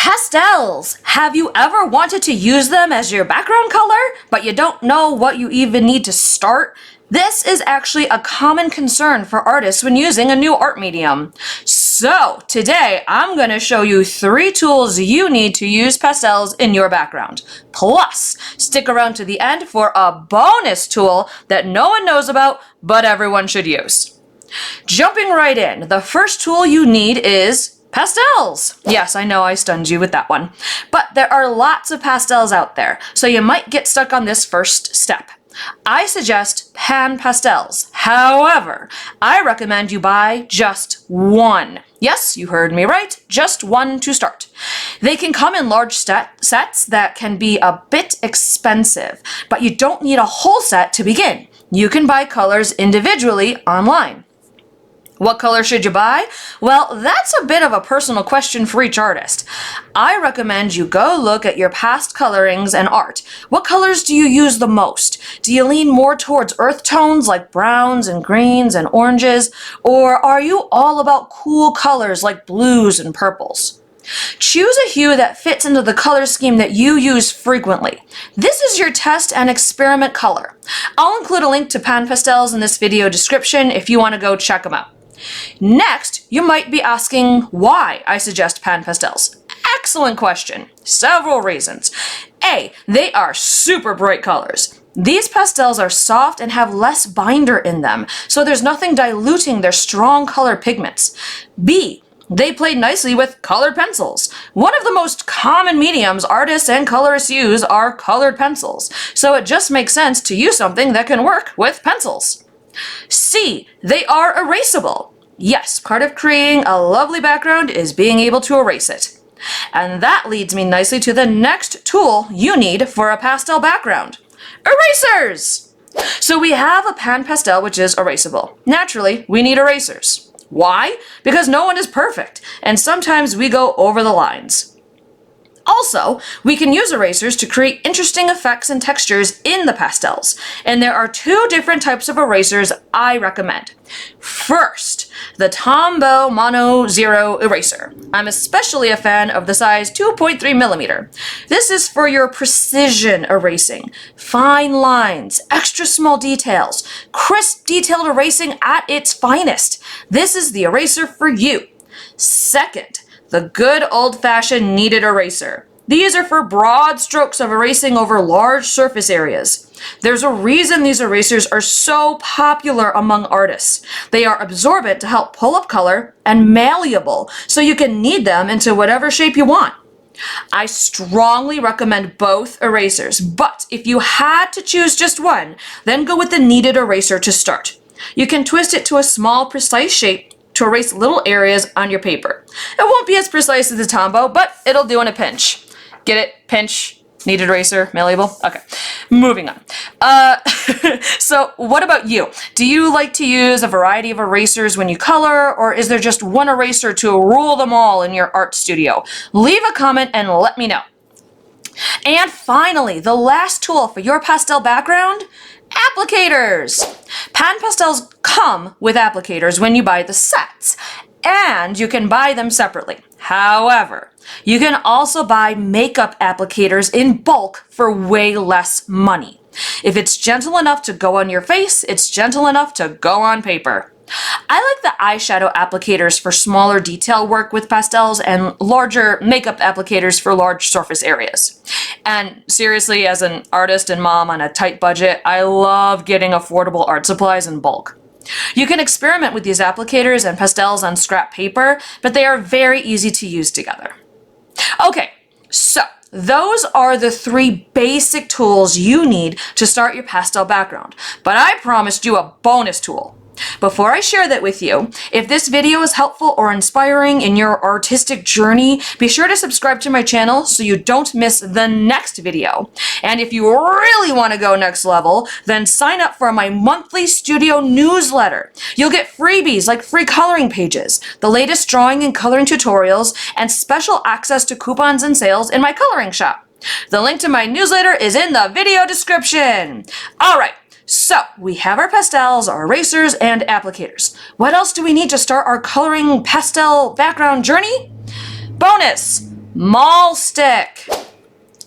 Pastels! Have you ever wanted to use them as your background color, but you don't know what you even need to start? This is actually a common concern for artists when using a new art medium. So today I'm going to show you 3 tools you need to use pastels in your background. Plus, stick around to the end for a bonus tool that no one knows about, but everyone should use. Jumping right in, the first tool you need is pastels. Yes, I know I stunned you with that one. But there are lots of pastels out there, so you might get stuck on this first step. I suggest pan pastels. However, I recommend you buy just one. Yes, you heard me right, just one to start. They can come in large sets that can be a bit expensive, but you don't need a whole set to begin. You can buy colors individually online. What color should you buy? Well, that's a bit of a personal question for each artist. I recommend you go look at your past colorings and art. What colors do you use the most? Do you lean more towards earth tones like browns and greens and oranges? Or are you all about cool colors like blues and purples? Choose a hue that fits into the color scheme that you use frequently. This is your test and experiment color. I'll include a link to pan pastels in this video description if you want to go check them out. Next, you might be asking why I suggest pan pastels. Excellent question. Several reasons. A, they are super bright colors. These pastels are soft and have less binder in them, so there's nothing diluting their strong color pigments. B, they play nicely with colored pencils. One of the most common mediums artists and colorists use are colored pencils, so it just makes sense to use something that can work with pencils. C, they are erasable. Yes, part of creating a lovely background is being able to erase it. And that leads me nicely to the next tool you need for a pastel background. Erasers! So we have a pan pastel which is erasable. Naturally, we need erasers. Why? Because no one is perfect, and sometimes we go over the lines. Also, we can use erasers to create interesting effects and textures in the pastels, and there are 2 different types of erasers I recommend. First, the Tombow Mono Zero eraser. I'm especially a fan of the size 2.3 millimeter. This is for your precision erasing, fine lines, extra small details, crisp detailed erasing at its finest. This is the eraser for you. Second, the good old-fashioned kneaded eraser. These are for broad strokes of erasing over large surface areas. There's a reason these erasers are so popular among artists. They are absorbent to help pull up color and malleable, so you can knead them into whatever shape you want. I strongly recommend both erasers, but if you had to choose just one, then go with the kneaded eraser to start. You can twist it to a small, precise shape to erase little areas on your paper. It won't be as precise as the Tombow, but it'll do in a pinch. Get it? Pinch, kneaded eraser, malleable? Okay, moving on. So what about you? Do you like to use a variety of erasers when you color, or is there just one eraser to rule them all in your art studio? Leave a comment and let me know. And finally, the last tool for your pastel background, applicators. Pan pastels come with applicators when you buy the sets, and you can buy them separately. However, you can also buy makeup applicators in bulk for way less money. If it's gentle enough to go on your face, it's gentle enough to go on paper. I like the eyeshadow applicators for smaller detail work with pastels and larger makeup applicators for large surface areas. And seriously, as an artist and mom on a tight budget, I love getting affordable art supplies in bulk. You can experiment with these applicators and pastels on scrap paper, but they are very easy to use together. Okay, so those are the 3 basic tools you need to start your pastel background, but I promised you a bonus tool. Before I share that with you, if this video is helpful or inspiring in your artistic journey, be sure to subscribe to my channel so you don't miss the next video. And if you really want to go next level, then sign up for my monthly studio newsletter. You'll get freebies like free coloring pages, the latest drawing and coloring tutorials, and special access to coupons and sales in my coloring shop. The link to my newsletter is in the video description. All right. So we have our pastels, our erasers, and applicators. What else do we need to start our coloring pastel background journey? Bonus! Mall stick.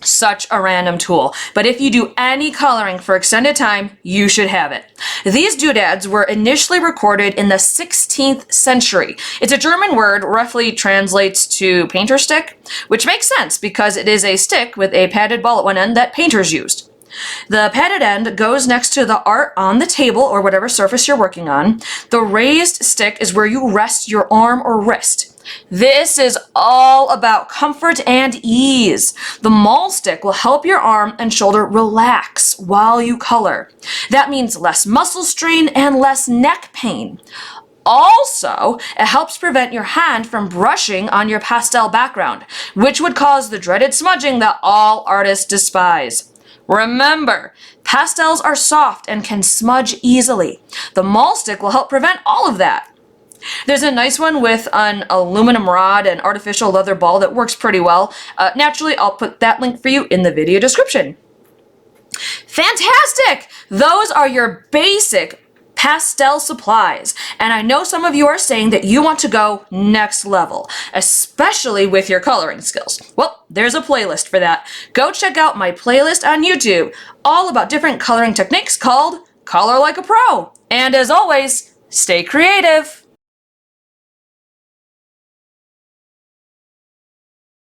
Such a random tool, but if you do any coloring for extended time, you should have it. These doodads were initially recorded in the 16th century. It's a German word, roughly translates to painter stick, which makes sense because it is a stick with a padded ball at one end that painters used. The padded end goes next to the art on the table or whatever surface you're working on. The raised stick is where you rest your arm or wrist. This is all about comfort and ease. The mall stick will help your arm and shoulder relax while you color. That means less muscle strain and less neck pain. Also, it helps prevent your hand from brushing on your pastel background, which would cause the dreaded smudging that all artists despise. Remember, pastels are soft and can smudge easily. The mall stick will help prevent all of that. There's a nice one with an aluminum rod and artificial leather ball that works pretty well. Naturally, I'll put that link for you in the video description. Fantastic! Those are your basic pastel supplies. And I know some of you are saying that you want to go next level, especially with your coloring skills. Well, there's a playlist for that. Go check out my playlist on YouTube, all about different coloring techniques called Color Like a Pro. And as always, stay creative.